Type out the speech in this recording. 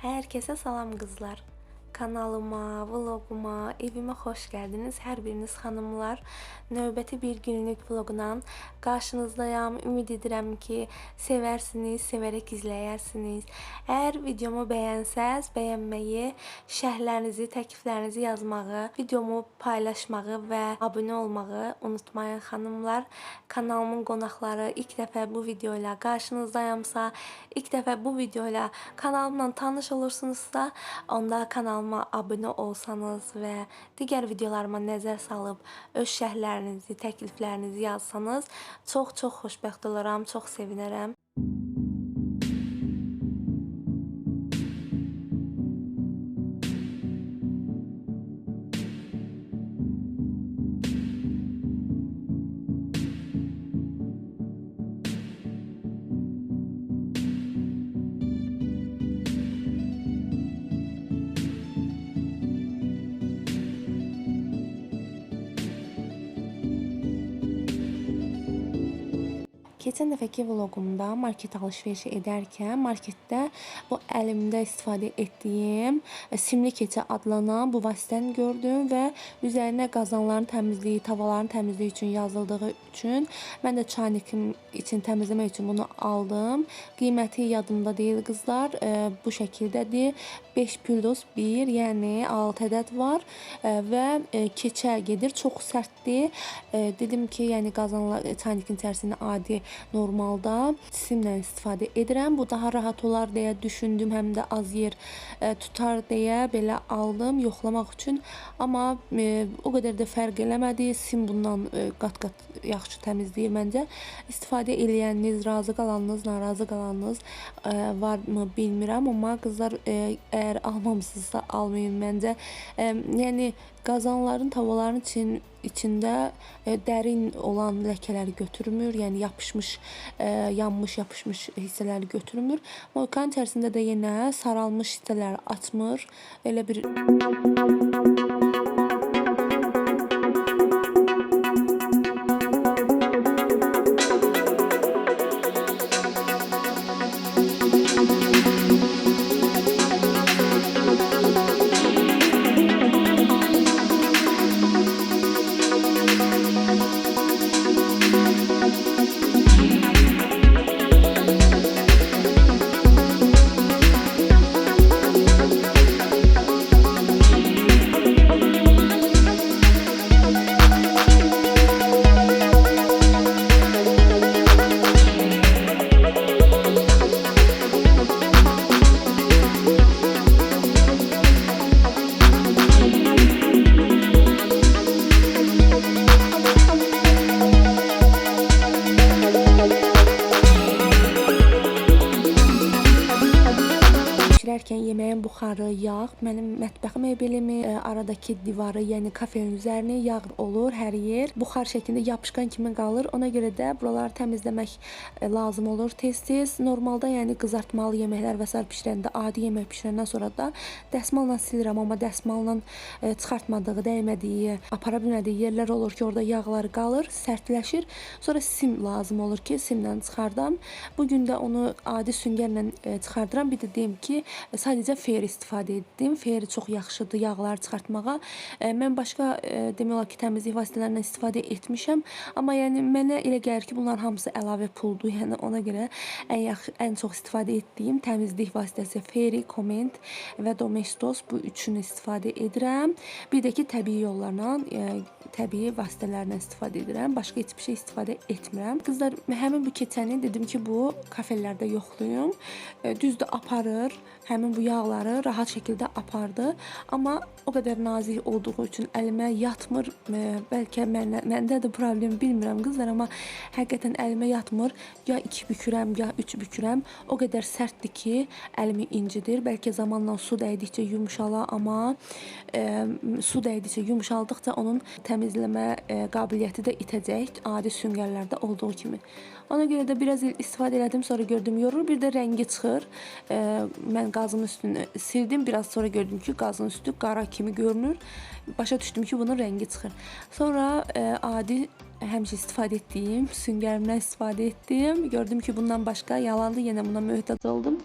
Herkese salam kızlar. Kanalıma, vloguma, evime hoş geldiniz. Her biriniz hanımlar. Növbəti bir günlük vloqla qarşınızdayım. Ümid edirəm ki, seversiniz, severek izləyərsiniz. Eğer videomu bəyənsəz, bəyənməyi, şərhlərinizi, təkliflərinizi yazmağı, videomu paylaşmağı və abunə olmağı unutmayın hanımlar. Kanalımın qonaqları ilk dəfə bu videoyla qarşınızdayamsa, ilk dəfə bu videoyla kanalımla tanış olursunuzsa, onda kanalıma abunə olsanız və digər videolarıma nəzər salıb öz şərhlərinizi, təkliflərinizi yazsanız çox xoşbəxt oluram, çox sevinərəm. Keçən dəfəki vlogumda market alışverişi edərkən marketdə bu əlimdə istifadə etdiyim simli keçə adlanan bu vasitəni gördüm və üzərinə qazanların təmizliyi, tavaların təmizliyi üçün yazıldığı üçün mən də çaynikim için təmizləmək üçün bunu aldım. Qiyməti yadımda deyil qızlar. Bu şəkildədir. 5 puldos 1, yəni 6 ədəd var və keçə gedir. Çox sərtdir. Dedim ki, yəni qazanlar çaynikin içərisində adi normalda simlə istifadə edirəm. Bu daha rahat olar deyə düşündüm, həm də az yer tutar deyə belə aldım yoxlamaq üçün. Amma o qədər də fərq eləmədi. Sim bundan qat-qat yaxşı təmizləyir məncə. İstifadə eləyəniniz, razı qalanınız, narazı qalanınız varmı bilmirəm, amma qızlar əgər almamısınızsa almayın məncə. Yəni qazanların, tavaların içində dərin olan ləkələri götürmür, yəni yapışmış, yanmış, yapışmış hissələri götürmür. Moykanın içərisində də yenə saralmış hissələri açmır. Elə bir yeməyin buxarı, yağ, mənim mətbəx mebelimi, aradakı divarı, yəni kafenin üzərini yağ olur hər yer. Buxar şəklində yapışqan kimi qalır. Ona görə də buraları təmizləmək lazım olur tez-tez. Normalda yəni qızartmalı yeməklər və s. bişirəndə, adi yemək bişirəndən sonra da dəsmalla silirəm, amma dəsmalla çıxartmadığı, dəymədiyi, apara bilmədiyi yerlər olur ki, orada yağlar qalır, sərtləşir. Sonra sim lazım olur ki, simlə çıxardam. Bugün də onu adi süngərlə çıxardıram. Bir də deyim ki, sadəcə fer istifadə etdim. Fer çox yaxşıdır yağları çıxartmağa. Mən başqa demək olar ki, təmizlik vasitələrindən istifadə etmişəm. Amma yəni mənə elə gəlir ki, bunların hamısı əlavə puldur. Yəni ona görə ən çox istifadə etdiyim təmizlik vasitəsi Feri, Comment və Domestos, bu üçünü istifadə edirəm. Bir də ki, təbii yollarla, təbii vasitələrlə istifadə edirəm. Başqa heç bir şey istifadə etmirəm. Qızlar, həmin bu keçəni dedim ki, bu kafelərdə yoxlayım. Düzdür, aparır. həmin bu yağları rahat şəkildə apardı. Amma o qədər nazik olduğu üçün əlimə yatmır. Bəlkə məndə də problem bilmirəm qızlar, amma həqiqətən əlimə yatmır. Ya 2 bükürəm, ya 3 bükürəm. O qədər sərtdir ki, əlimi incidir. Bəlkə zamanla su dəydikcə yumşala, amma su dəydikcə yumşaldıqca onun təmizləmə qabiliyyəti də itəcək, adi süngərlərdə olduğu kimi. Ona görə də biraz istifadə elədim, sonra gördüm yorur, bir də rəngi çıxır. Mən qazın üstünü sildim, biraz sonra gördüm ki, qazın üstü qara kimi görünür. Başa düşdüm ki, bunun rəngi çıxır. Sonra adi həmişə istifadə etdiyim süngərimdən istifadə etdim. Gördüm ki, bundan başqa yalandı, yenə buna möhtac oldum.